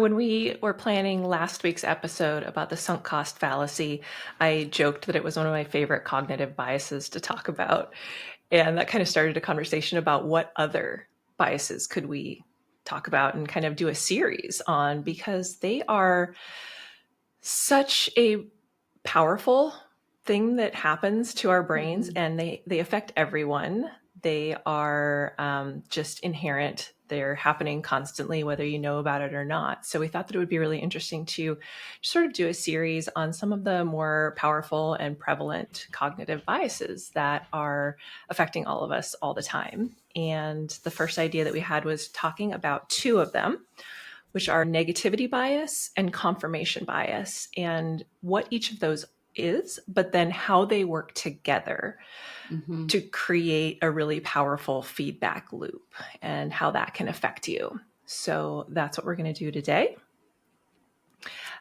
When we were planning last week's episode about the sunk cost fallacy, I joked that it was one of my favorite cognitive biases to talk about. And that kind of started a conversation about what other biases could we talk about and kind of do a series on, because they are such a powerful thing that happens to our brains, and they affect everyone. They are just inherent. They're happening constantly, whether you know about it or not. So we thought that it would be really interesting to sort of do a series on some of the more powerful and prevalent cognitive biases that are affecting all of us all the time. And the first idea that we had was talking about two of them, which are negativity bias and confirmation bias, and what each of those is, but then how they work together to create a really powerful feedback loop and how that can affect you. So that's what we're going to do today.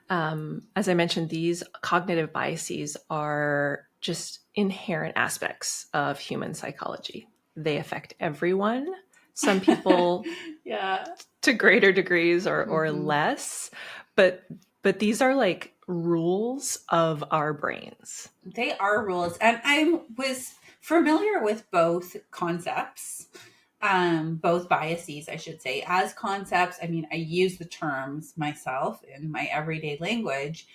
As I mentioned, these cognitive biases are just inherent aspects of human psychology. They affect everyone. Some people to greater degrees or less, but these are like rules of our brains. They are rules. And I was familiar with both concepts, both biases, I should say, as concepts. I mean, I use the terms myself in my everyday language,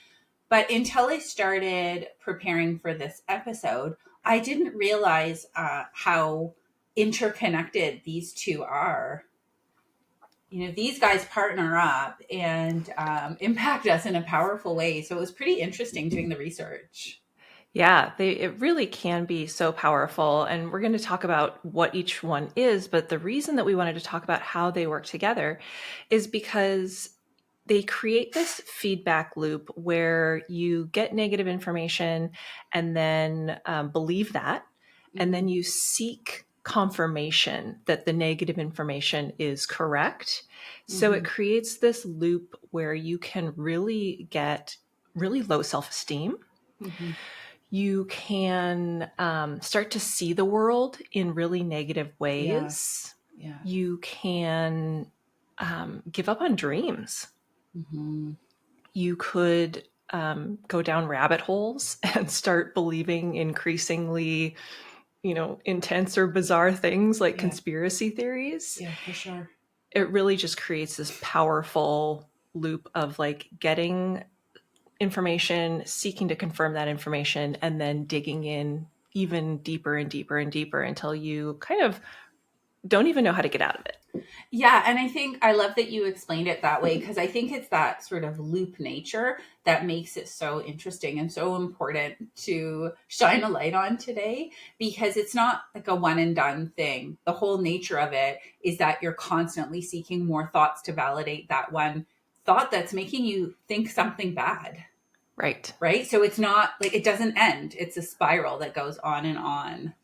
but until I started preparing for this episode, I didn't realize how interconnected these two are. You know, these guys partner up and impact us in a powerful way. So it was pretty interesting doing the research. Yeah, it really can be so powerful. And we're going to talk about what each one is. But the reason that we wanted to talk about how they work together is because they create this feedback loop where you get negative information and then believe that. And then you seek confirmation that the negative information is correct. So it creates this loop where you can really get really low self-esteem. You can start to see the world in really negative ways. Yeah. You can give up on dreams. You could go down rabbit holes and start believing increasingly, intense or bizarre things like conspiracy theories. Yeah, for sure. It really just creates this powerful loop of like getting information, seeking to confirm that information, and then digging in even deeper and deeper and deeper until you kind of don't even know how to get out of it. Yeah, and I think I love that you explained it that way, because I think it's that sort of loop nature that makes it so interesting and so important to shine a light on today, because it's not like a one and done thing. The whole nature of it is that you're constantly seeking more thoughts to validate that one thought that's making you think something bad. Right? So it's not like it doesn't end. It's a spiral that goes on and on.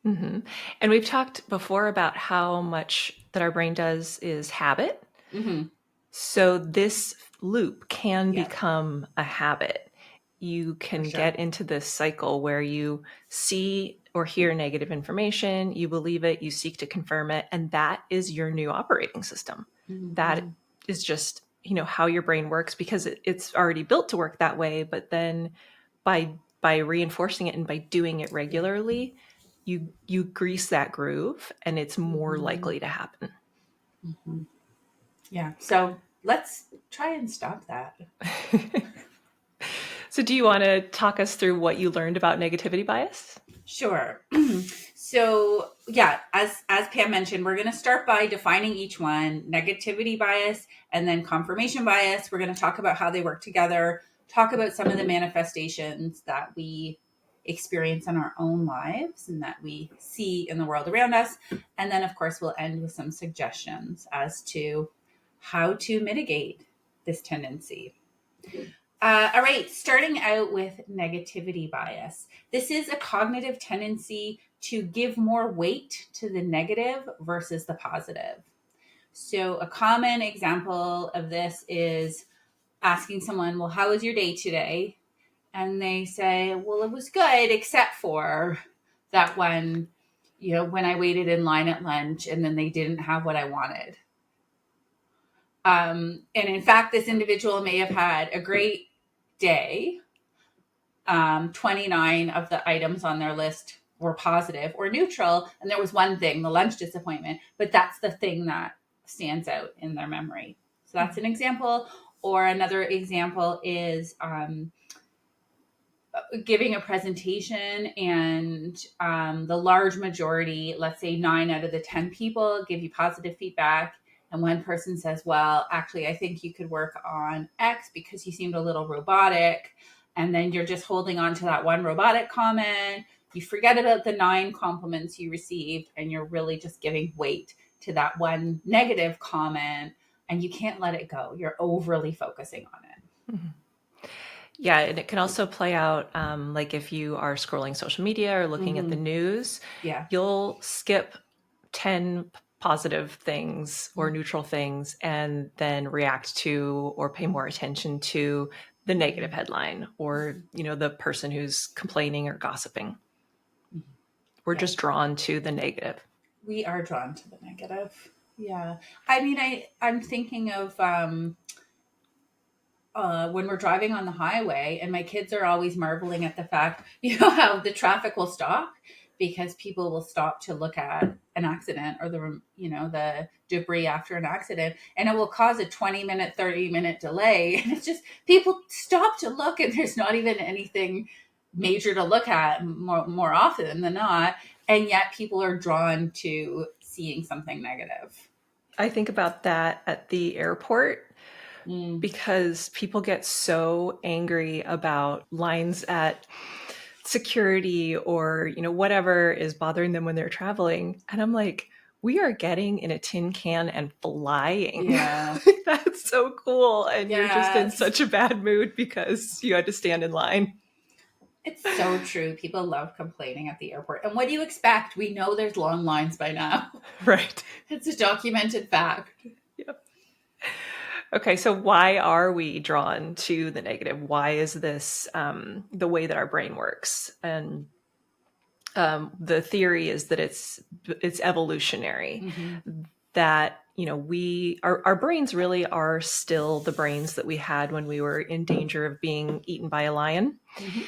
And we've talked before about how much that our brain does is habit. So this loop can become a habit. You can get into this cycle where you see or hear negative information, you believe it, you seek to confirm it, and that is your new operating system. That is just, how your brain works, because it's already built to work that way. But then by reinforcing it and by doing it regularly, you grease that groove, and it's more likely to happen. Yeah. So let's try and stop that. So do you want to talk us through what you learned about negativity bias? Sure. So yeah, as Pam mentioned, we're going to start by defining each one: negativity bias and then confirmation bias. We're going to talk about how they work together, talk about some of the manifestations that we experience in our own lives and that we see in the world around us. And then, of course, we'll end with some suggestions as to how to mitigate this tendency. All right, starting out with negativity bias. This is a cognitive tendency to give more weight to the negative versus the positive. So a common example of this is asking someone, well, how was your day today? And they say, well, it was good, except for that one, when I waited in line at lunch and then they didn't have what I wanted. And in fact, this individual may have had a great day. 29 of the items on their list were positive or neutral. And there was one thing, the lunch disappointment, but that's the thing that stands out in their memory. So that's an example. Or another example is giving a presentation, and the large majority, let's say 9 out of the 10 people, give you positive feedback. And one person says, well, actually, I think you could work on X because you seemed a little robotic. And then you're just holding on to that one robotic comment. You forget about the 9 compliments you received, and you're really just giving weight to that one negative comment. And you can't let it go. You're overly focusing on it. Mm-hmm. Yeah, and it can also play out like if you are scrolling social media or looking at the news, you'll skip 10 positive things or neutral things and then react to or pay more attention to the negative headline or, the person who's complaining or gossiping. We're just drawn to the negative. We are drawn to the negative. Yeah. I mean, I'm thinking of when we're driving on the highway, and my kids are always marveling at the fact, how the traffic will stop because people will stop to look at an accident or the debris after an accident, and it will cause a 20-minute, 30-minute delay. And it's just people stop to look, and there's not even anything major to look at more often than not. And yet people are drawn to seeing something negative. I think about that at the airport. Because people get so angry about lines at security or, whatever is bothering them when they're traveling. And I'm like, we are getting in a tin can and flying. Yeah. That's so cool. And you're just in such a bad mood because you had to stand in line. It's so true. People love complaining at the airport. And what do you expect? We know there's long lines by now. Right. It's a documented fact. Yep. Okay, so why are we drawn to the negative? Why is this the way that our brain works? And the theory is that it's evolutionary. Mm-hmm. That our brains really are still the brains that we had when we were in danger of being eaten by a lion. Mm-hmm.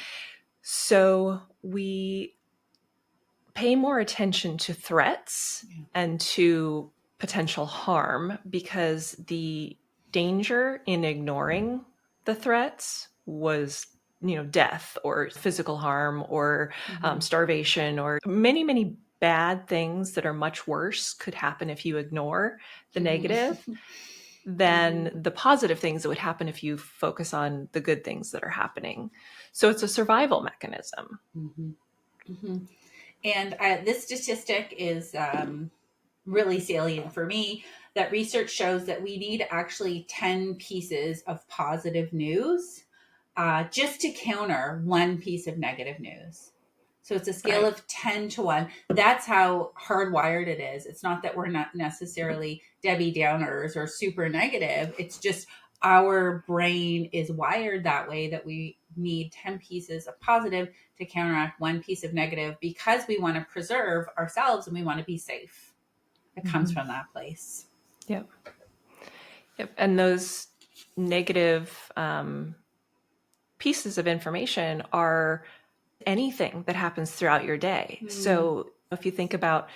So we pay more attention to threats and to potential harm because the danger in ignoring the threats was death or physical harm or starvation or many bad things that are much worse could happen if you ignore the negative than the positive things that would happen if you focus on the good things that are happening. So it's a survival mechanism. And this statistic is really salient for me, that research shows that we need actually 10 pieces of positive news just to counter one piece of negative news. So it's a scale of 10 to 1. That's how hardwired it is. It's not that we're not necessarily Debbie Downers or super negative. It's just our brain is wired that way, that we need 10 pieces of positive to counteract one piece of negative because we want to preserve ourselves and we want to be safe. It comes from that place. Yep. And those negative pieces of information are anything that happens throughout your day. So if you think about,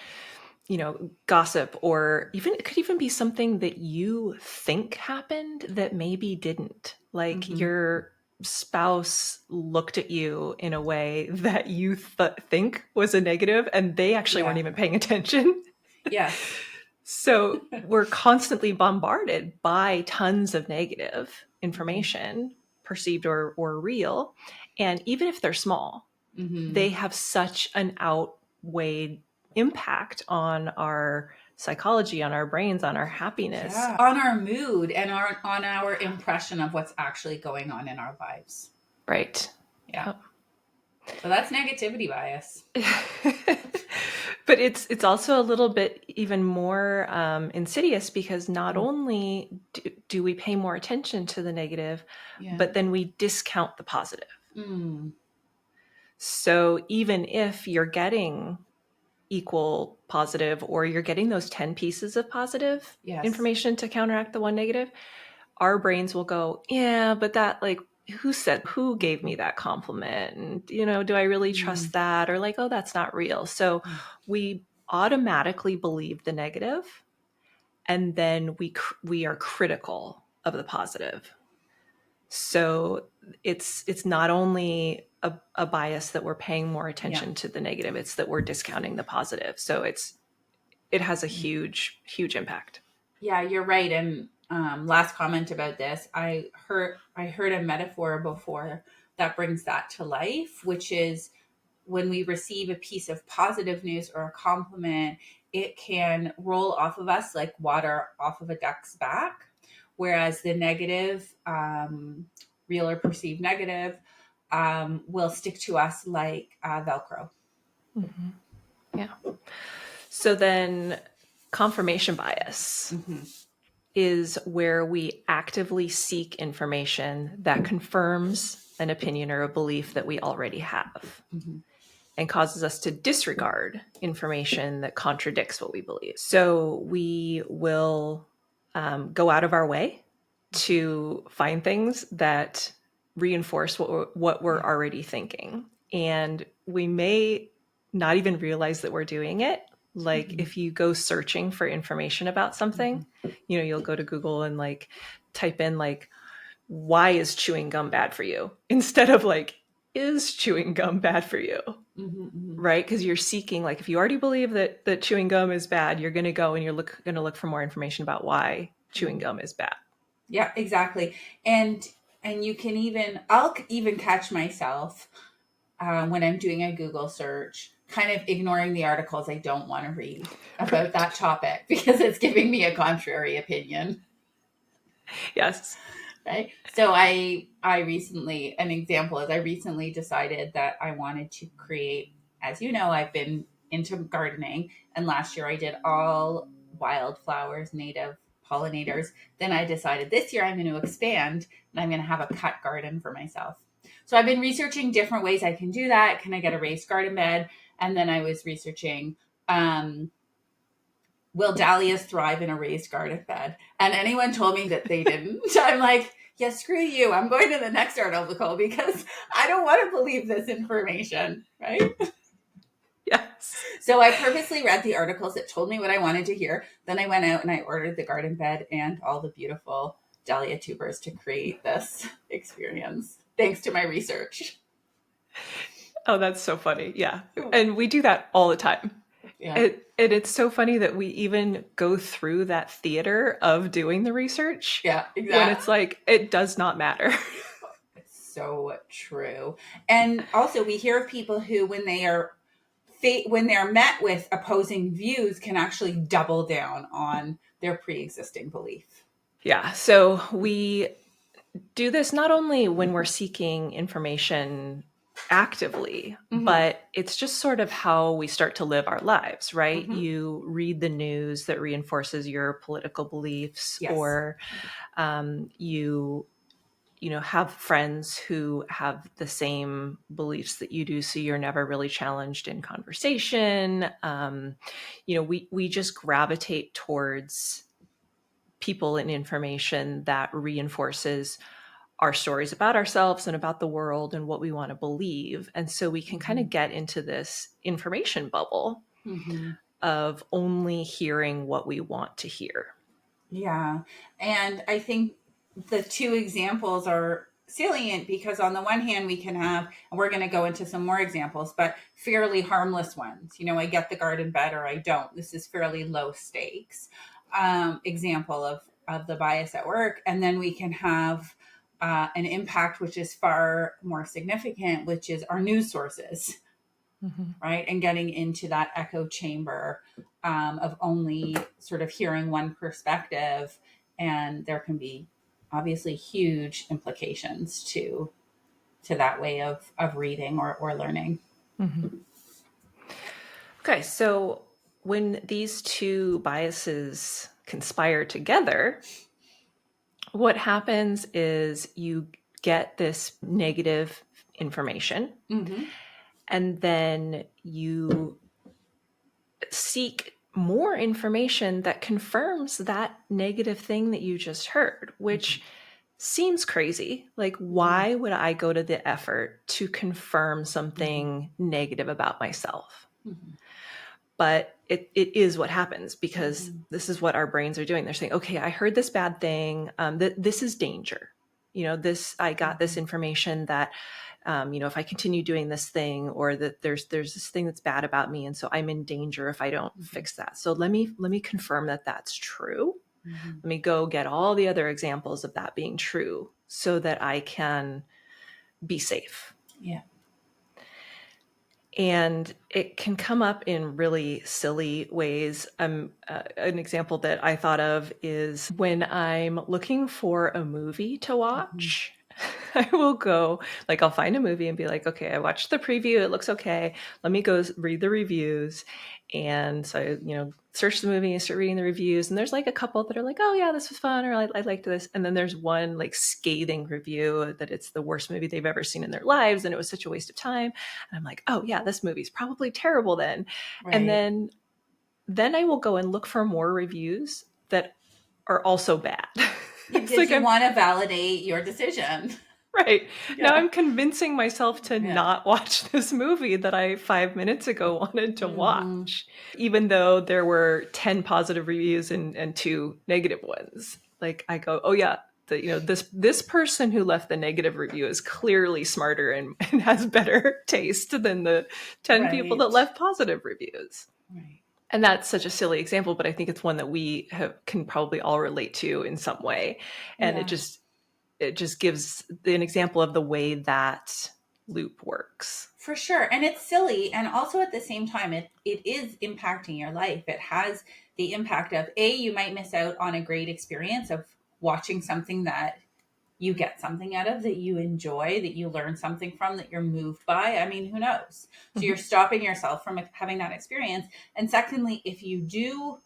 gossip, or it could even be something that you think happened that maybe didn't. Like your spouse looked at you in a way that you think was a negative, and they actually weren't even paying attention. Yeah. So we're constantly bombarded by tons of negative information, perceived or real. And even if they're small, they have such an outweighed impact on our psychology, on our brains, on our happiness. Yeah. On our mood and on our impression of what's actually going on in our lives. Right. Yeah. So that's negativity bias. But it's also a little bit even more insidious because not only do we pay more attention to the negative, but then we discount the positive. So even if you're getting equal positive, or you're getting those 10 pieces of positive information to counteract the one negative, our brains will go, yeah, but that, like, who gave me that compliment? And, do I really trust that? Or like, oh, that's not real. So we automatically believe the negative, and then we are critical of the positive. So it's not only a bias that we're paying more attention to the negative, it's that we're discounting the positive. So it has a huge, huge impact. Yeah, you're right. And last comment about this, I heard a metaphor before that brings that to life, which is when we receive a piece of positive news or a compliment, it can roll off of us like water off of a duck's back. Whereas the negative, real or perceived negative, will stick to us like Velcro. Mm-hmm. Yeah. So then confirmation bias is where we actively seek information that confirms an opinion or a belief that we already have, and causes us to disregard information that contradicts what we believe. So we will go out of our way to find things that reinforce what we're already thinking. And we may not even realize that we're doing it. Like if you go searching for information about something, you'll go to Google and like type in like, why is chewing gum bad for you? Instead of like, is chewing gum bad for you? Right? Because you're seeking, like, if you already believe that chewing gum is bad, you're going to go and you're going to look for more information about why chewing gum is bad. Yeah, exactly. And you can I'll even catch myself when I'm doing a Google search, kind of ignoring the articles I don't want to read about that topic because it's giving me a contrary opinion. Yes. Right. So I recently, an example is I recently decided that I wanted to create, as you know, I've been into gardening, and last year I did all wildflowers, native pollinators. Then I decided this year I'm going to expand and I'm going to have a cut garden for myself. So I've been researching different ways I can do that. Can I get a raised garden bed? And then I was researching, will dahlias thrive in a raised garden bed? And anyone told me that they didn't. I'm like, yeah, screw you. I'm going to the next article because I don't want to believe this information, right? Yes. So I purposely read the articles that told me what I wanted to hear. Then I went out and I ordered the garden bed and all the beautiful dahlia tubers to create this experience, thanks to my research. Oh, that's so funny. Yeah. And we do that all the time. Yeah. It's so funny that we even go through that theater of doing the research. Yeah, exactly. When it's like, it does not matter. It's so true. And also we hear of people who, when they're met with opposing views, can actually double down on their pre-existing belief. Yeah. So we do this not only when we're seeking information actively, but it's just sort of how we start to live our lives, right? You read the news that reinforces your political beliefs, or you have friends who have the same beliefs that you do, so you're never really challenged in conversation. We just gravitate towards people and information that reinforces our stories about ourselves and about the world and what we want to believe. And so we can kind of get into this information bubble of only hearing what we want to hear. Yeah. And I think the two examples are salient because on the one hand we can have, and we're going to go into some more examples, but fairly harmless ones. I get the garden bed or I don't. This is fairly low stakes example of the bias at work. And then we can have an impact which is far more significant, which is our news sources, right? And getting into that echo chamber of only sort of hearing one perspective. And there can be obviously huge implications to that way of reading or learning. Okay, so when these two biases conspire together, what happens is you get this negative information, and then you seek more information that confirms that negative thing that you just heard, which seems crazy. Like, why would I go to the effort to confirm something negative about myself? But it is what happens, because this is what our brains are doing. They're saying, okay, I heard this bad thing. This is danger. I got this information that, if I continue doing this thing, or that there's this thing that's bad about me, and so I'm in danger if I don't fix that. So let me confirm that that's true. Let me go get all the other examples of that being true so that I can be safe. Yeah. And it can come up in really silly ways. An example that I thought of is when I'm looking for a movie to watch. I will go, like, I'll find a movie and be like, okay, I watched the preview. It looks okay. Let me go read the reviews. And so I, search the movie and start reading the reviews. And there's like a couple that are like, oh yeah, this was fun, or I liked this. And then there's one like scathing review that it's the worst movie they've ever seen in their lives, and it was such a waste of time. And I'm like, oh yeah, this movie's probably terrible then. Right. And then I will go and look for more reviews that are also bad. Because like you want to validate your decision. Right. Yeah. Now I'm convincing myself to not watch this movie that I 5 minutes ago wanted to watch, even though there were 10 positive reviews and 2 negative ones. Like, I go, oh yeah, this person who left the negative review is clearly smarter and has better taste than the 10 people that left positive reviews. Right. And that's such a silly example, but I think it's one that we can probably all relate to in some way. And it just gives an example of the way that loop works. For sure. And it's silly. And also at the same time, it is impacting your life. It has the impact of, you might miss out on a great experience of watching something that you get something out of, that you enjoy, that you learn something from, that you're moved by. I mean, who knows? So you're stopping yourself from having that experience. And secondly, if you do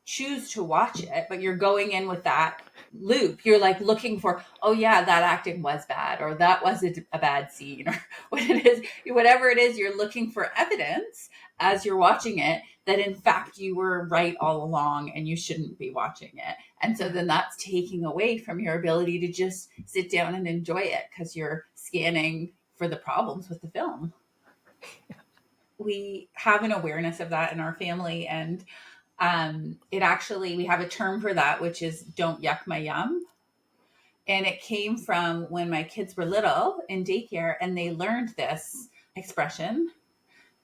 choose to watch it, but you're going in with that loop, you're like looking for, oh yeah, that acting was bad, or that was a bad scene, or whatever it is, you're looking for evidence as you're watching it that in fact you were right all along and you shouldn't be watching it. And so then that's taking away from your ability to just sit down and enjoy it, because you're scanning for the problems with the film. We have an awareness of that in our family, and we have a term for that, which is don't yuck my yum. And it came from when my kids were little in daycare, and they learned this expression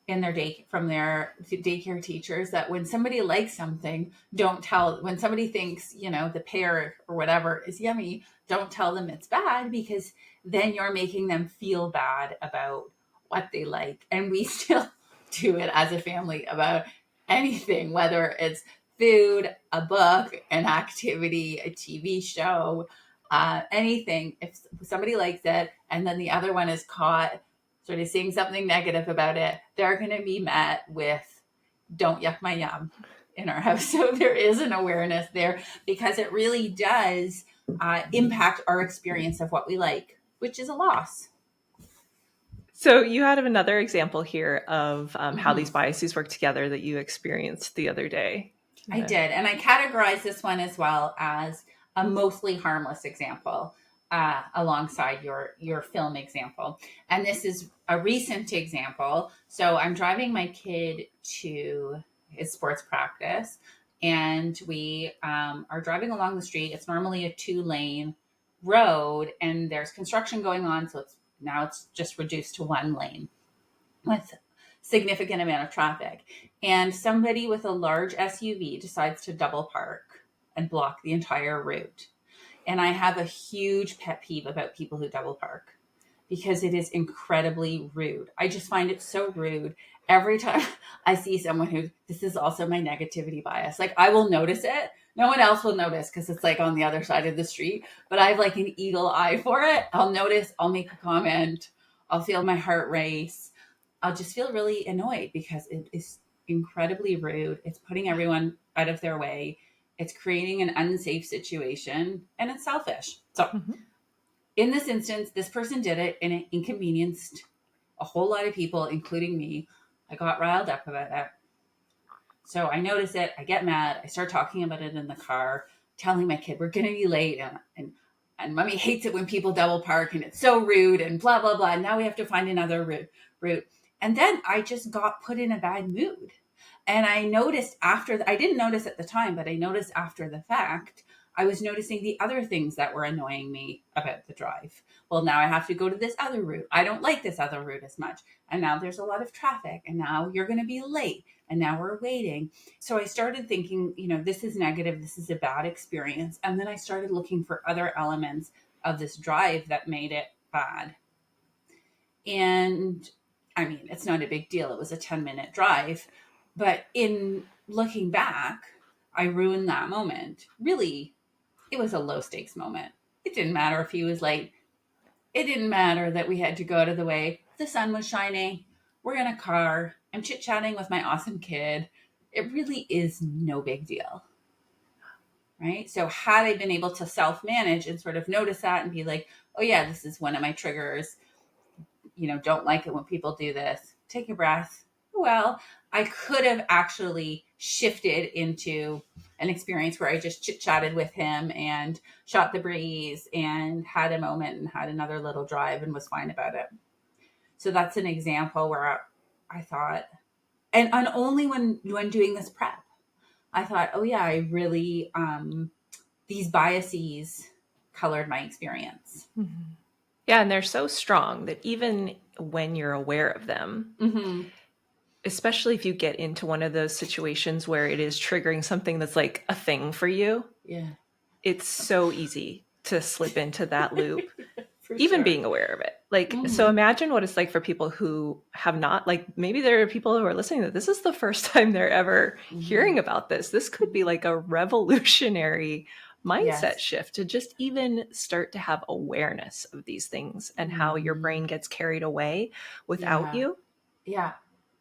in from their daycare teachers, that when somebody likes something, when somebody thinks, the pear or whatever is yummy, don't tell them it's bad, because then you're making them feel bad about what they like. And we still do it as a family about anything, whether it's food, a book, an activity, a TV show, anything. If somebody likes it and then the other one is caught sort of saying something negative about it, they're going to be met with don't yuck my yum in our house. So there is an awareness there, because it really does impact our experience of what we like, which is a loss. So you had another example here of how these biases work together that you experienced the other day. I did. And I categorized this one as well as a mostly harmless example, alongside your film example. And this is a recent example. So I'm driving my kid to his sports practice, and we are driving along the street. It's normally a 2-lane road, and there's construction going on. So it's just reduced to 1 lane with significant amount of traffic. And somebody with a large SUV decides to double park and block the entire route. And I have a huge pet peeve about people who double park, because it is incredibly rude. I just find it so rude. Every time I see someone this is also my negativity bias. Like, I will notice it. No one else will notice because it's like on the other side of the street, but I have like an eagle eye for it. I'll notice, I'll make a comment. I'll feel my heart race. I'll just feel really annoyed because it is incredibly rude. It's putting everyone out of their way. It's creating an unsafe situation, and it's selfish. So in this instance, this person did it and it inconvenienced a whole lot of people, including me. I got riled up about it. So I notice it, I get mad, I start talking about it in the car, telling my kid we're gonna be late, and mommy hates it when people double park and it's so rude and blah blah blah. Now we have to find another route. And then I just got put in a bad mood. And I noticed I didn't notice at the time, but I noticed after the fact, I was noticing the other things that were annoying me about the drive. Well, now I have to go to this other route. I don't like this other route as much. And now there's a lot of traffic, and now you're going to be late, and now we're waiting. So I started thinking, this is negative. This is a bad experience. And then I started looking for other elements of this drive that made it bad. And I mean, it's not a big deal. It was a 10-minute drive. But in looking back, I ruined that moment. Really, it was a low stakes moment. It didn't matter if he was late. It didn't matter that we had to go out of the way. The sun was shining. We're in a car. I'm chit chatting with my awesome kid. It really is no big deal. Right. So, had I been able to self manage and sort of notice that and be like, oh, yeah, this is one of my triggers, don't like it when people do this. Take a breath. Well, I could have actually shifted into an experience where I just chit chatted with him and shot the breeze and had a moment and had another little drive and was fine about it. So that's an example where I thought, and only when doing this prep, I thought, oh yeah, I really, these biases colored my experience. Mm-hmm. Yeah, and they're so strong that even when you're aware of them, especially if you get into one of those situations where it is triggering something that's like a thing for you, it's so easy to slip into that loop, even being aware of it. Like, so imagine what it's like for people who have not, like, maybe there are people who are listening that this is the first time they're ever hearing about this. This could be like a revolutionary mindset shift to just even start to have awareness of these things and how your brain gets carried away without you. Yeah.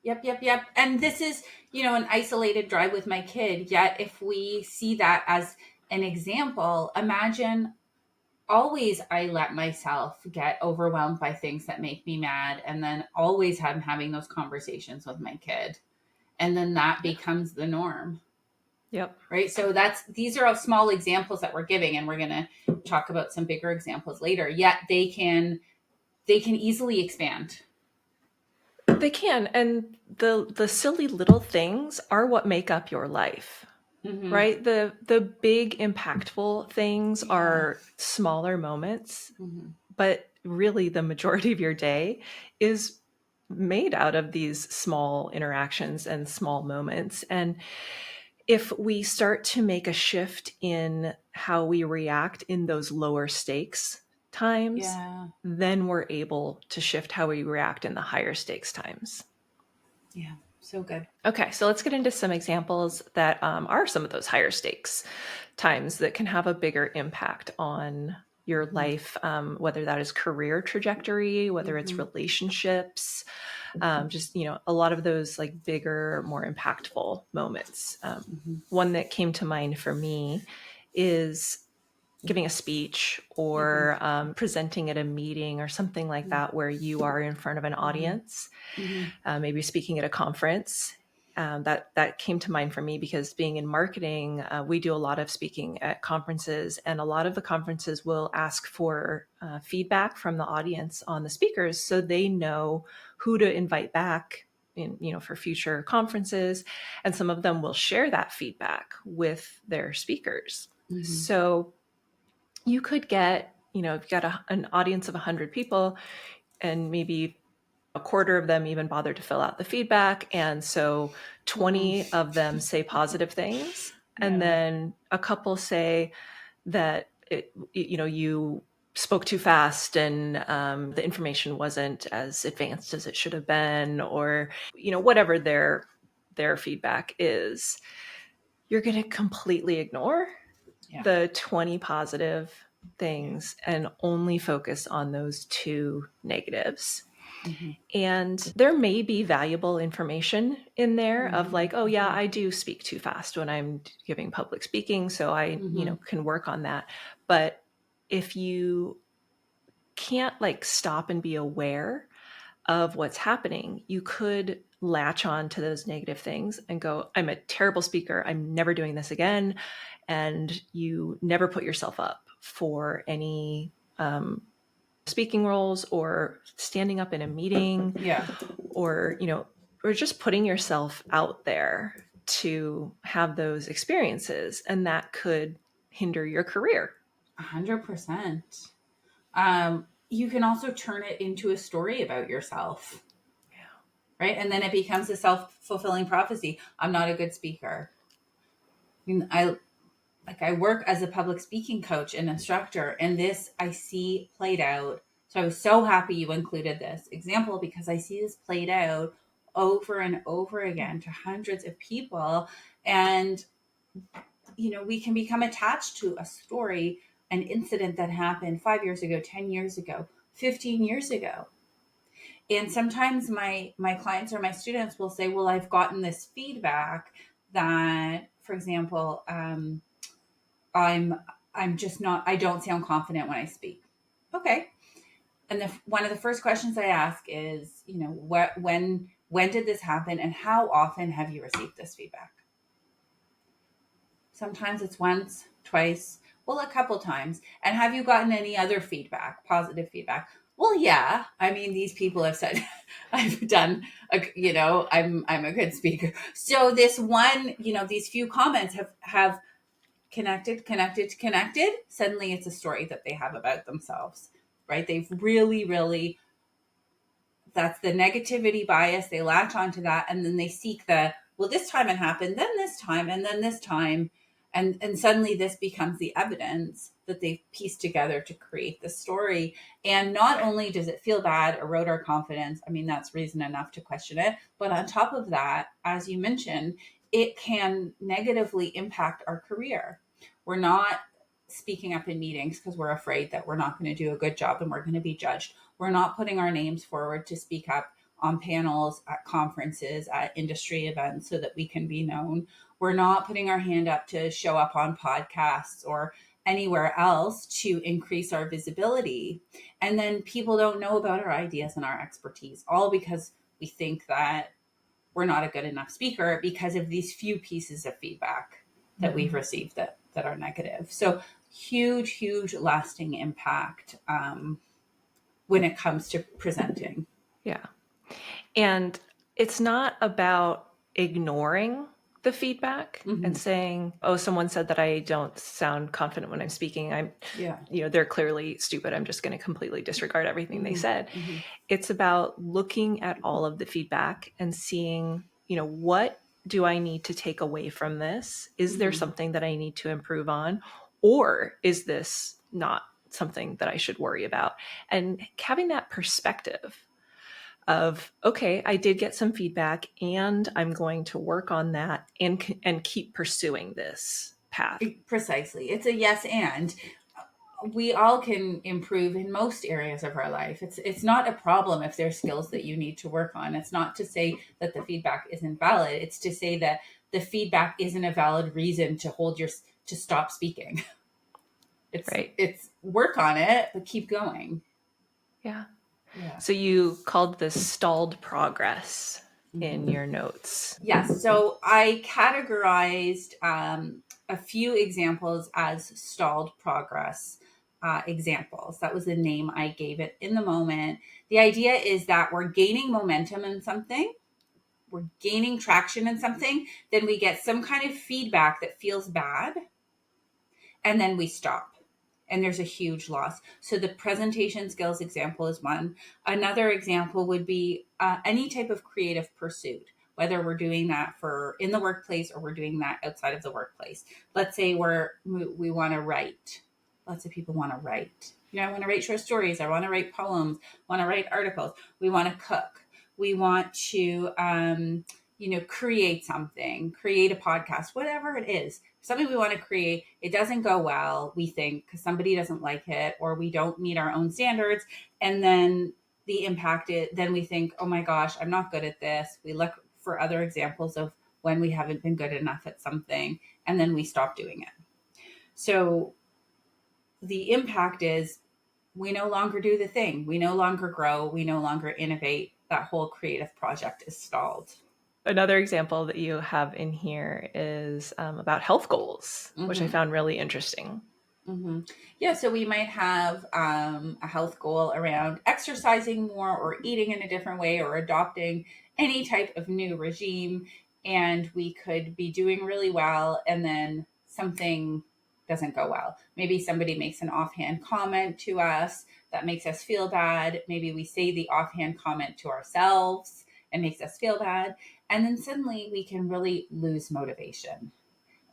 Yep. And this is, an isolated drive with my kid. Yet if we see that as an example, imagine always I let myself get overwhelmed by things that make me mad. And then always I'm having those conversations with my kid. And then that becomes the norm. Yep. Right. So these are all small examples that we're giving, and we're going to talk about some bigger examples later. Yet they can easily expand. They can. And the silly little things are what make up your life. Right? The big impactful things are smaller moments, but really the majority of your day is made out of these small interactions and small moments. And if we start to make a shift in how we react in those lower stakes times, then we're able to shift how we react in the higher stakes times. Yeah, so good. Okay, so let's get into some examples that are some of those higher stakes times that can have a bigger impact on your life, whether that is career trajectory, whether it's relationships, just, a lot of those like bigger, more impactful moments. One that came to mind for me is giving a speech or presenting at a meeting or something like that, where you are in front of an audience, maybe speaking at a conference. That came to mind for me because being in marketing, we do a lot of speaking at conferences, and a lot of the conferences will ask for feedback from the audience on the speakers so they know who to invite back for future conferences. And some of them will share that feedback with their speakers. So you could get, if you've got an audience of 100 people and maybe a quarter of them even bother to fill out the feedback. And so 20 of them say positive things. And then a couple say that, you spoke too fast and the information wasn't as advanced as it should have been, or, whatever their feedback is. You're going to completely ignore the 20 positive things and only focus on those 2 negatives. And there may be valuable information in there of like, oh yeah, I do speak too fast when I'm giving public speaking, so I, can work on that. But if you can't like stop and be aware of what's happening, you could latch on to those negative things and go, I'm a terrible speaker, I'm never doing this again. And you never put yourself up for any speaking roles or standing up in a meeting, Yeah. or, or just putting yourself out there to have those experiences. And that could hinder your career. 100%. You can also turn it into a story about yourself. Yeah. Right. And then it becomes a self-fulfilling prophecy. I'm not a good speaker. I mean, I work as a public speaking coach and instructor, and this I see played out. So I was so happy you included this example, because I see this played out over and over again to hundreds of people. And, we can become attached to a story, an incident that happened 5 years ago, 10 years ago, 15 years ago. And sometimes my clients or my students will say, well, I've gotten this feedback that, for example, I'm just not, I don't sound confident when I speak. Okay. And one of the first questions I ask is, when did this happen, and how often have you received this feedback? Sometimes it's once, twice, well, a couple times. And have you gotten any other feedback, positive feedback? Well, yeah. I mean, these people have said I've done, I'm a good speaker. So this one, these few comments have connected. Suddenly it's a story that they have about themselves, right? They've really, that's the negativity bias. They latch onto that, and then they seek well, this time it happened, then this time, and then this time. And suddenly this becomes the evidence that they've pieced together to create the story. And not only does it feel bad, erode our confidence, I mean, that's reason enough to question it. But on top of that, as you mentioned, it can negatively impact our career. We're not speaking up in meetings because we're afraid that we're not going to do a good job and we're going to be judged. We're not putting our names forward to speak up on panels, at conferences, at industry events so that we can be known. We're not putting our hand up to show up on podcasts or anywhere else to increase our visibility. And then people don't know about our ideas and our expertise, all because we think that we're not a good enough speaker because of these few pieces of feedback that we've received that are negative. So huge lasting impact when it comes to presenting. Yeah. And it's not about ignoring the feedback and saying, oh, someone said that I don't sound confident when I'm speaking. They're clearly stupid. I'm just going to completely disregard everything they said. It's about looking at all of the feedback and seeing, what do I need to take away from this? Is there something that I need to improve on? Or is this not something that I should worry about? And having that perspective of, okay, I did get some feedback and I'm going to work on that and keep pursuing this path. Precisely. It's a yes and. We all can improve in most areas of our life. It's not a problem if there's skills that you need to work on. It's not to say that the feedback isn't valid. It's to say that the feedback isn't a valid reason to stop speaking. It's work on it, but keep going. Yeah. So you called this stalled progress in your notes. Yes. So I categorized a few examples as stalled progress examples. That was the name I gave it in the moment. The idea is that we're gaining momentum in something, we're gaining traction in something, then we get some kind of feedback that feels bad, and then we stop. And there's a huge loss. So the presentation skills example is one. Another example would be any type of creative pursuit, whether we're doing that for in the workplace or we're doing that outside of the workplace. Let's say we want to write. Lots of people want to write. I want to write short stories. I want to write poems. I want to write articles. We want to cook. We want to, create something, create a podcast, whatever it is. Something we want to create, it doesn't go well, we think, because somebody doesn't like it or we don't meet our own standards. And then the impact then we think, oh my gosh, I'm not good at this. We look for other examples of when we haven't been good enough at something, and then we stop doing it. So the impact is we no longer do the thing. We no longer grow. We no longer innovate. that whole creative project is stalled. Another example that you have in here is about health goals, which I Mm-hmm. found really interesting. Mm-hmm. Yeah, so we might have a health goal around exercising more or eating in a different way or adopting any type of new regime. And we could be doing really well, and then something doesn't go well. Maybe somebody makes an offhand comment to us that makes us feel bad. Maybe we say the offhand comment to ourselves and makes us feel bad. And then suddenly we can really lose motivation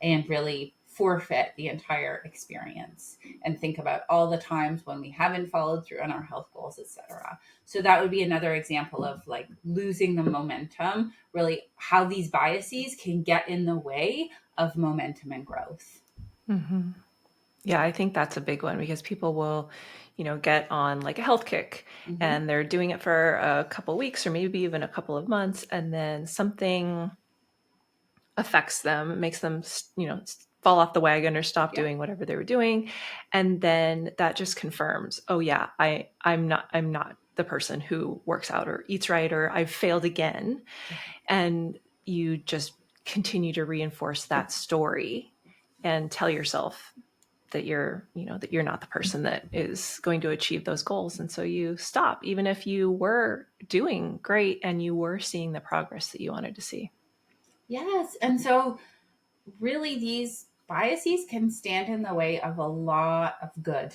and really forfeit the entire experience and think about all the times when we haven't followed through on our health goals, etc. So that would be another example of like losing the momentum, really how these biases can get in the way of momentum and growth. Mm-hmm. Yeah, I think that's a big one because people will, get on like a health kick Mm-hmm. and they're doing it for a couple weeks or maybe even a couple of months, and then something affects them, makes them, fall off the wagon or stop Yep. doing whatever they were doing, and then that just confirms, oh yeah, I'm not the person who works out or eats right, or I've failed again, Yeah. and you just continue to reinforce that story and tell yourself that you're not the person that is going to achieve those goals, and so you stop even if you were doing great and you were seeing the progress that you wanted to see. Yes. And so really these biases can stand in the way of a lot of good.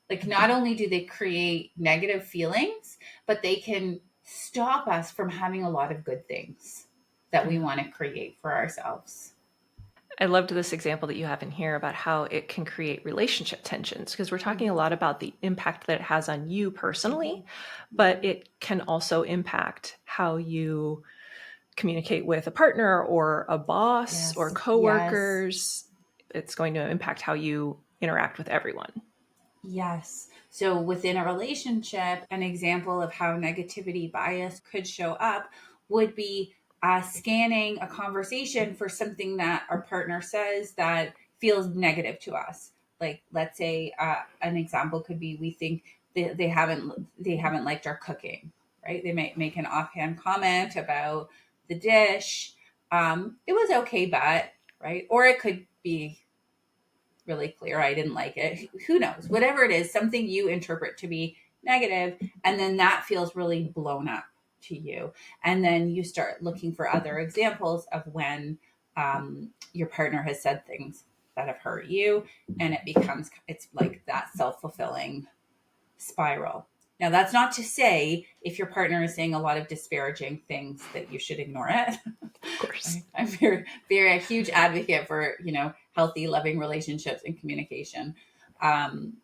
Like, not only do they create negative feelings, but they can stop us from having a lot of good things that we Yeah. want to create for ourselves. I loved this example that you have in here about how it can create relationship tensions, because we're talking a Mm-hmm. lot about the impact that it has on you Mm-hmm. personally, but Mm-hmm. it can also impact how you communicate with a partner or a boss or Yes. Yes. coworkers. It's going to impact how you interact with everyone. Yes. So within a relationship, an example of how negativity bias could show up would be scanning a conversation for something that our partner says that feels negative to us. Like, let's say an example could be we think they haven't liked our cooking, right? They might make an offhand comment about the dish. It was okay, but right, or it could be really clear I didn't like it. Who knows? Whatever it is, something you interpret to be negative, and then that feels really blown up to you. And then you start looking for other examples of when your partner has said things that have hurt you, and it's like that self fulfilling spiral. Now, that's not to say if your partner is saying a lot of disparaging things that you should ignore it. Of course. I'm very a huge advocate for healthy, loving relationships and communication. Um,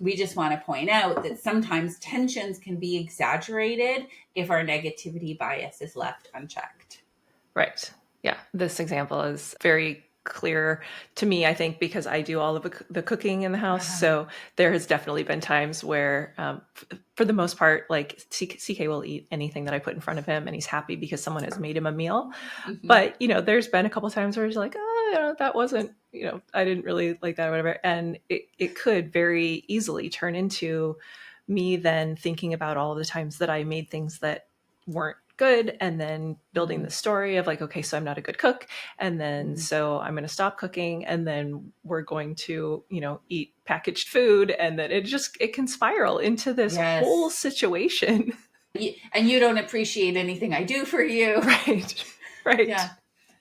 we just want to point out that sometimes tensions can be exaggerated if our negativity bias is left unchecked. Right. Yeah. This example is very clear to me, I think, because I do all of the cooking in the house. Uh-huh. So there has definitely been times where, for the most part, like CK will eat anything that I put in front of him and he's happy because someone has made him a meal. Mm-hmm. But, there's been a couple of times where he's like, oh, that wasn't, I didn't really like that or whatever. And it could very easily turn into me then thinking about all of the times that I made things that weren't good, and then building Mm-hmm. the story of like, okay, so I'm not a good cook, and then Mm-hmm. so I'm going to stop cooking, and then we're going to eat packaged food, and then it can spiral into this whole Yes. situation. And you don't appreciate anything I do for you. Right. Right. Yeah.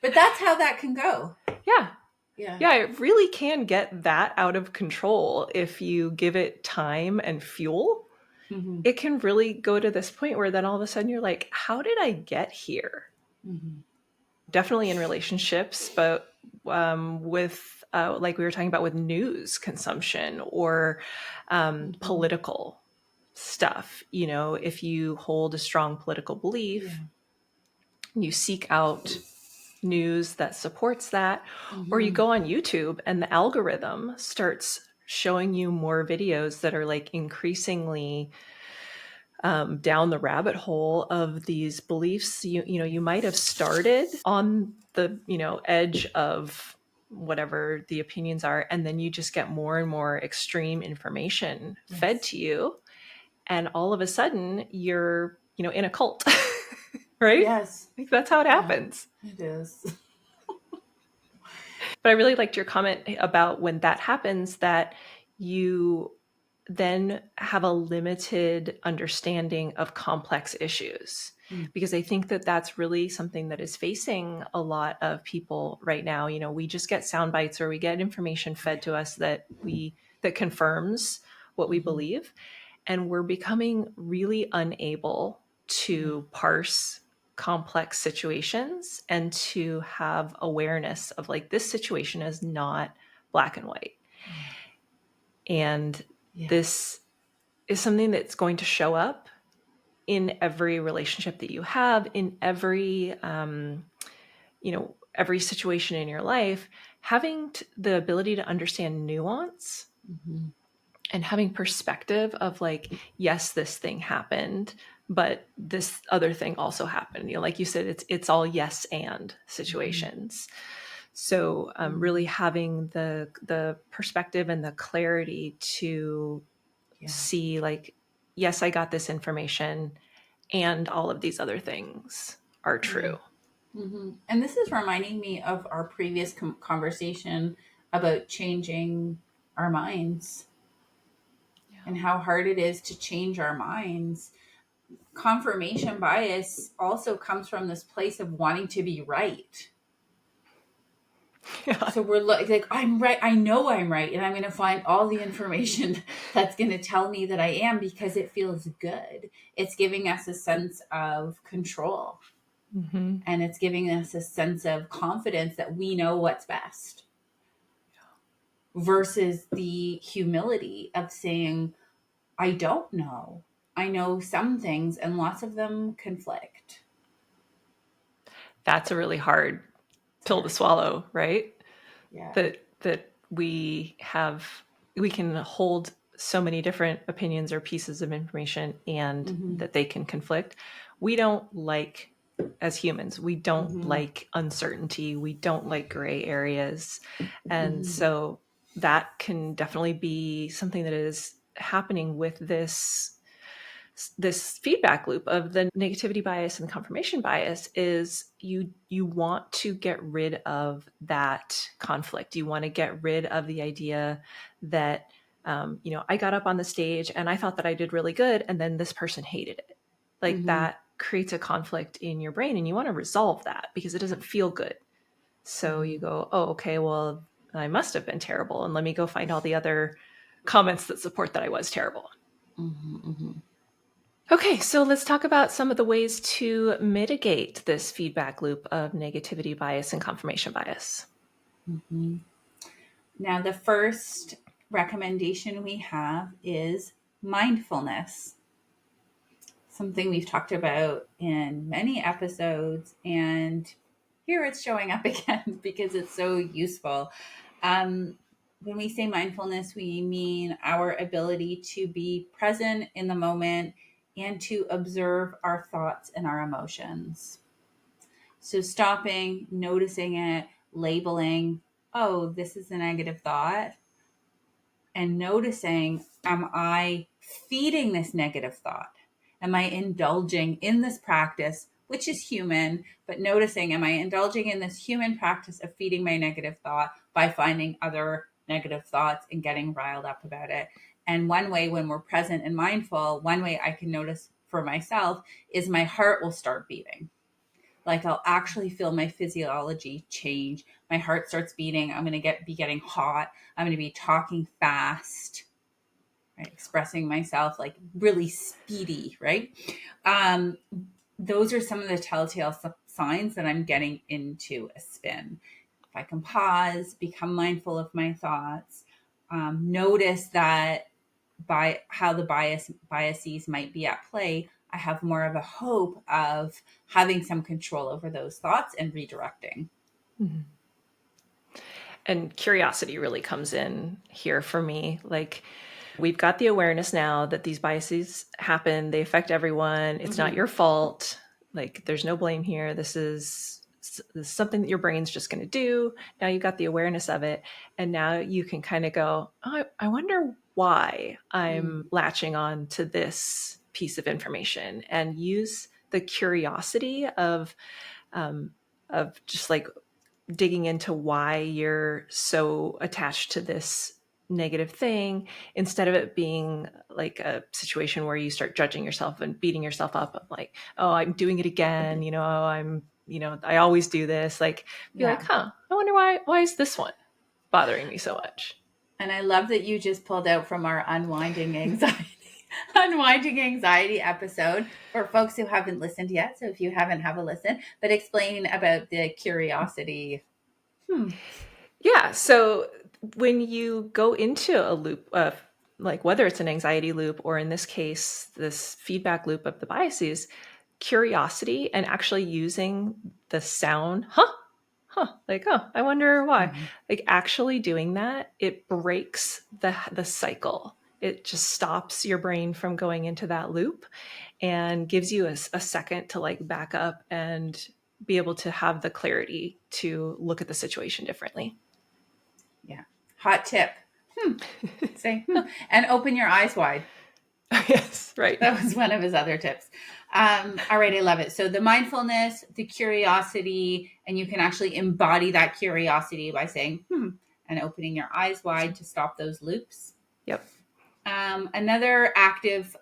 But that's how that can go. Yeah. Yeah. Yeah, it really can get that out of control if you give it time and fuel. Mm-hmm. It can really go to this point where then all of a sudden you're like, how did I get here? Mm-hmm. Definitely in relationships, but with like we were talking about with news consumption or Mm-hmm. political stuff. If you hold a strong political belief, Yeah. you seek out news that supports that, or you Mm-hmm. go on YouTube and the algorithm starts showing you more videos that are like increasingly down the rabbit hole of these beliefs. You might have started on the edge of whatever the opinions are, and then you just get more and more extreme information fed Yes. to you, and all of a sudden you're in a cult, right? Yes. Like that's how it Yeah, happens. it is. But I really liked your comment about when that happens, that you then have a limited understanding of complex issues. Mm, Because I think that that's really something that is facing a lot of people right now. We just get sound bites, or we get information fed to us that confirms what we mm-hmm. believe, and we're becoming really unable Yeah. to parse complex situations and to have awareness of, like, this situation is not black and white. Yeah. And Yeah. this is something that's going to show up in every relationship that you have, in every situation in your life. Having the ability to understand nuance Mm-hmm. and having perspective of, like, yes, this thing happened, but this other thing also happened. Like you said, it's all yes and Mm-hmm. situations. So really Mm-hmm. having the perspective and the clarity to Yeah. see, like, yes, I got this information, and all of these other things are Yeah. true. Mm-hmm. And this is reminding me of our previous conversation about changing our minds Yeah. and how hard it is to change our minds. Confirmation bias also comes from this place of wanting to be right. Yeah. So we're like, I'm right. I know I'm right. And I'm going to find all the information that's going to tell me that I am because it feels good. It's giving us a sense of control, Mm-hmm. and it's giving us a sense of confidence that we know what's best versus the humility of saying, I don't know. I know some things and lots of them conflict. That's a really hard It's pill to hard. swallow, right? Yeah. That we can hold so many different opinions or pieces of information, and Mm-hmm. that they can conflict. We don't like, as humans, we don't Mm-hmm. like uncertainty, we don't like gray areas. And Mm-hmm. so that can definitely be something that is happening with this feedback loop of the negativity bias and confirmation bias. Is you want to get rid of that conflict. You want to get rid of the idea that I got up on the stage and I thought that I did really good, and then this person hated it. Like, Mm-hmm. that creates a conflict in your brain, and you want to resolve that because it doesn't feel good. So you Mm-hmm. go, oh, okay, well, I must have been terrible, and let me go find all the other comments that support that I was terrible. Mm-hmm. Mm-hmm. Okay, so let's talk about some of the ways to mitigate this feedback loop of negativity bias and confirmation bias. Mm-hmm. Now, the first recommendation we have is mindfulness, something we've talked about in many episodes, and here it's showing up again because it's so useful. Um, when we say mindfulness, we mean our ability to be present in the moment and to observe our thoughts and our emotions. So, stopping, noticing it, labeling, oh, this is a negative thought, and noticing, am I feeding this negative thought? Am I indulging in this practice, which is human, but noticing, am I indulging in this human practice of feeding my negative thought by finding other negative thoughts and getting riled up about it? And one way, when we're present and mindful, one way I can notice for myself is my heart will start beating. Like, I'll actually feel my physiology change. My heart starts beating. I'm going to be getting hot. I'm going to be talking fast, right? Expressing myself like really speedy, right? Um, those are some of the telltale signs that I'm getting into a spin. If I can pause, become mindful of my thoughts, notice that by how the biases might be at play, I have more of a hope of having some control over those thoughts and redirecting. Mhm. And curiosity really comes in here for me. Like, we've got the awareness now that these biases happen, they affect everyone. It's not Mm-hmm. your fault. Like, there's no blame here. This is something that your brain's just going to do. Now you've got the awareness of it. And now you can kind of go, oh, I wonder why Mm. I'm latching on to this piece of information, and use the curiosity of just like digging into why you're so attached to this negative thing, instead of it being like a situation where you start judging yourself and beating yourself up of like, oh, I'm doing it again, I always do this. Like, be like, Yeah. I wonder why is this one bothering me so much? And I love that you just pulled out from our unwinding anxiety unwinding anxiety episode for folks who haven't listened yet. So if you haven't, have a listen, but explain about the curiosity. Yeah. So when you go into a loop of, like, whether it's an anxiety loop or in this case, this feedback loop of the biases, curiosity and actually using the sound, like, I wonder why. Mhm. Like, actually doing that, it breaks the cycle. It just stops your brain from going into that loop and gives you a second to like back up and be able to have the clarity to look at the situation differently. Yeah. Hot tip. Say, and open your eyes wide. Yes, right. That was one of his other tips. All right, I love it. So the mindfulness, the curiosity, and you can actually embody that curiosity by saying, and opening your eyes wide to stop those loops. Yep. Another active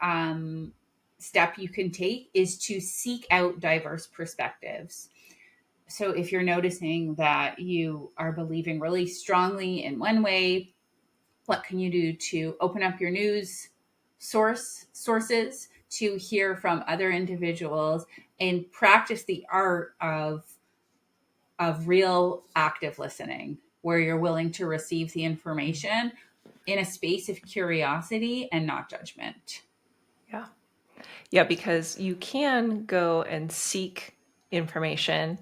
step you can take is to seek out diverse perspectives. So if you're noticing that you are believing really strongly in one way, what can you do to open up your news sources to hear from other individuals and practice the art of real active listening, where you're willing to receive the information in a space of curiosity and not judgment. Yeah. Yeah, because you can go and seek information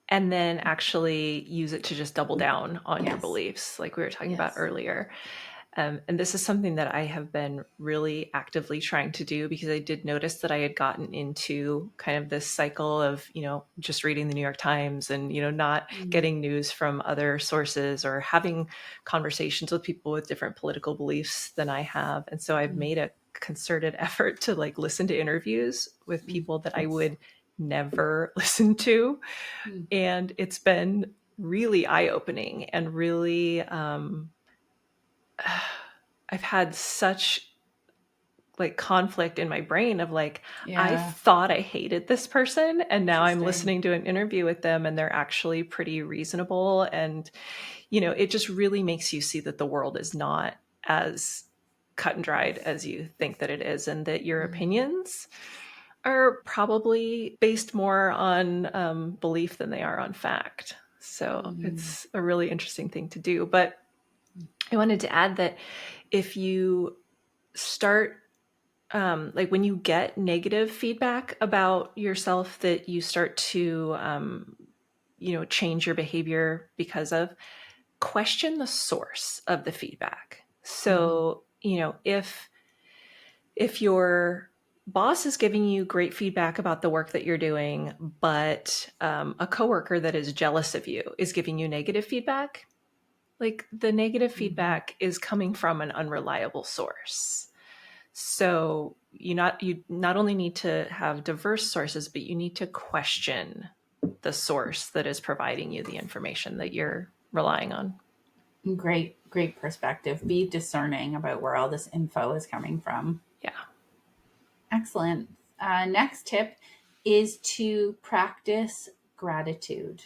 and then actually use it to just double down on your Yes. beliefs, like we were talking about Yes. earlier. And this is something that I have been really actively trying to do, because I did notice that I had gotten into kind of this cycle of, just reading the New York Times and, not Mm. getting news from other sources or having conversations with people with different political beliefs than I have. And so I've Mm. made a concerted effort to like listen to interviews with Mm. people that I would never listen to. Mm. And it's been really eye-opening and really I've had such like conflict in my brain of like, I Yeah. thought I hated this person and now I'm Interesting. listening to an interview with them and they're actually pretty reasonable. And it just really makes you see that the world is not as cut and dried as you think that it is, and that your Mm. opinions are probably based more on belief than they are on fact. So Mm. it's a really interesting thing to do. But I wanted to add that if you start, like when you get negative feedback about yourself that you start to, change your behavior because of, question the source of the feedback. Mhm. So, if your boss is giving you great feedback about the work that you're doing, but a coworker that is jealous of you is giving you negative feedback, like the negative Mhm. feedback is coming from an unreliable source. So you not only need to have diverse sources, but you need to question the source that is providing you the information that you're relying on. Great perspective. Be discerning about where all this info is coming from. Yeah. Excellent. Next tip is to practice gratitude.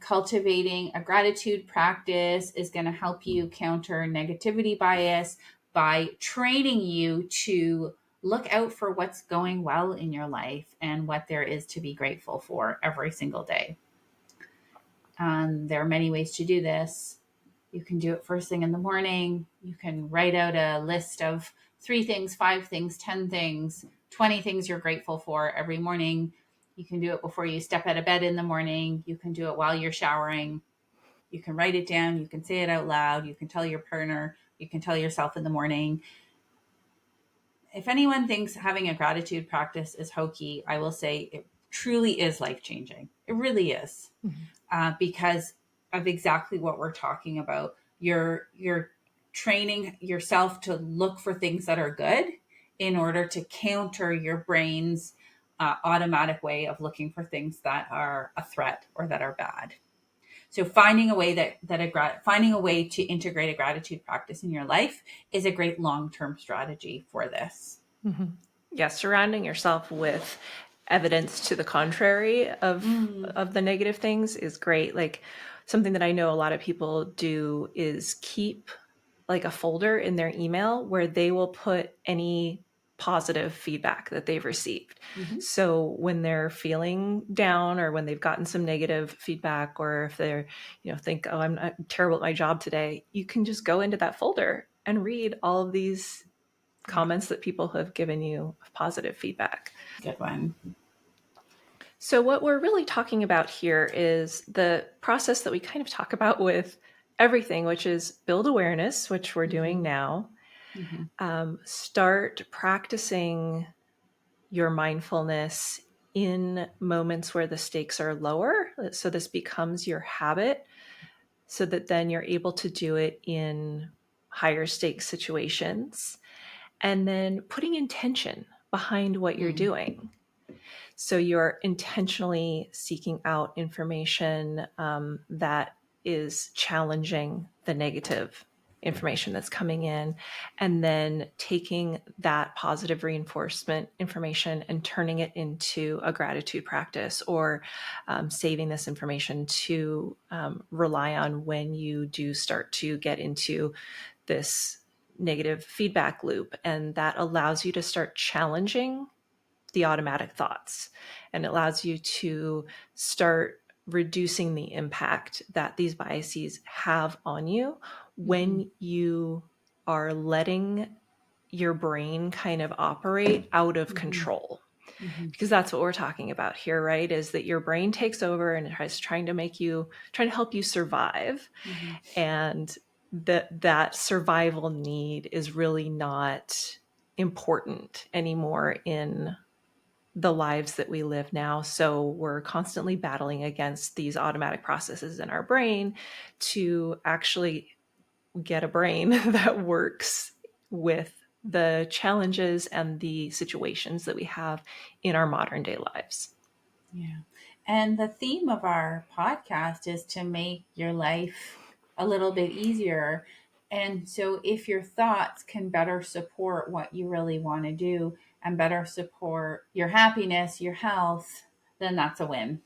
Cultivating a gratitude practice is going to help you counter negativity bias by training you to look out for what's going well in your life and what there is to be grateful for every single day. There are many ways to do this. You can do it first thing in the morning. You can write out a list of 3 things, 5 things, 10 things, 20 things you're grateful for every morning. You can do it before you step out of bed in the morning. You can do it while you're showering. You can write it down. You can say it out loud. You can tell your partner. You can tell yourself in the morning. If anyone thinks having a gratitude practice is hokey, I will say it truly is life changing. It really is, Mhm. because of exactly what we're talking about. You're training yourself to look for things that are good in order to counter your brain's automatic way of looking for things that are a threat or that are bad. So finding a way finding a way to integrate a gratitude practice in your life is a great long-term strategy for this. Mm-hmm. Yeah, surrounding yourself with evidence to the contrary of the negative things is great. Like something that I know a lot of people do is keep like a folder in their email where they will put any positive feedback that they've received. Mm-hmm. So when they're feeling down or when they've gotten some negative feedback, or if they're, think, oh, I'm terrible at my job today, you can just go into that folder and read all of these Yeah. comments that people have given you of positive feedback. Good one. So what we're really talking about here is the process that we kind of talk about with everything, which is build awareness, which we're doing now. Start practicing your mindfulness in moments where the stakes are lower. So this becomes your habit so that then you're able to do it in higher stakes situations. And then putting intention behind what you're doing. So you're intentionally seeking out information that is challenging the negative information that's coming in, and then taking that positive reinforcement information and turning it into a gratitude practice, or saving this information to rely on when you do start to get into this negative feedback loop. And that allows you to start challenging the automatic thoughts, and it allows you to start reducing the impact that these biases have on you when you are letting your brain kind of operate out of control. Because that's what we're talking about here, right? Is that your brain takes over and is trying to help you survive. And that survival need is really not important anymore in the lives that we live now. So we're constantly battling against these automatic processes in our brain to actually get a brain that works with the challenges and the situations that we have in our modern day lives. Yeah. And the theme of our podcast is to make your life a little bit easier. And so if your thoughts can better support what you really want to do and better support your happiness, your health, then that's a win.